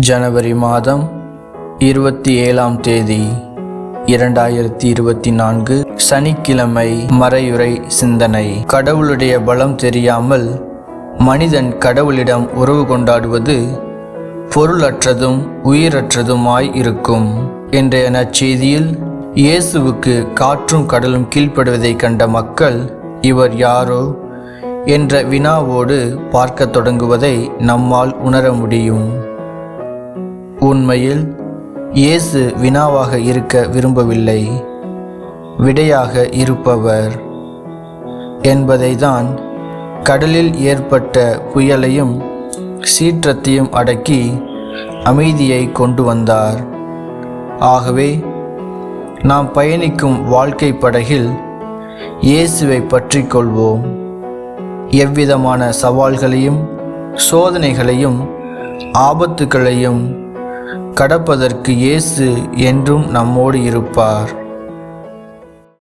ஜனவரி மாதம் 27ஆம் தேதி 2024 சனிக்கிழமை. மறையுரை சிந்தனை. கடவுளுடைய பலம் தெரியாமல் மனிதன் கடவுளிடம் உறவு கொண்டாடுவது பொருளற்றதும் உயிரற்றதுமாய் இருக்கும். இன்றைய நற்செய்தியில் இயேசுவுக்கு காற்றும் கடலும் கீழ்ப்படுவதை கண்ட மக்கள் இவர் யாரோ என்ற வினாவோடு பார்க்க தொடங்குவதை நம்மால் உணர முடியும். உண்மையில் இயேசு வினாவாக இருக்க விரும்பவில்லை, விடையாக இருப்பவர் என்பதை தான் கடலில் ஏற்பட்ட புயலையும் சீற்றத்தையும் அடக்கி அமைதியை கொண்டு வந்தார். ஆகவே நாம் பயணிக்கும் வாழ்க்கை படகில் இயேசுவை பற்றி கொள்வோம். எவ்விதமான சவால்களையும் சோதனைகளையும் ஆபத்துகளையும் கடப்பதற்கு இயேசு என்றும் நம்மோடு இருப்பார்.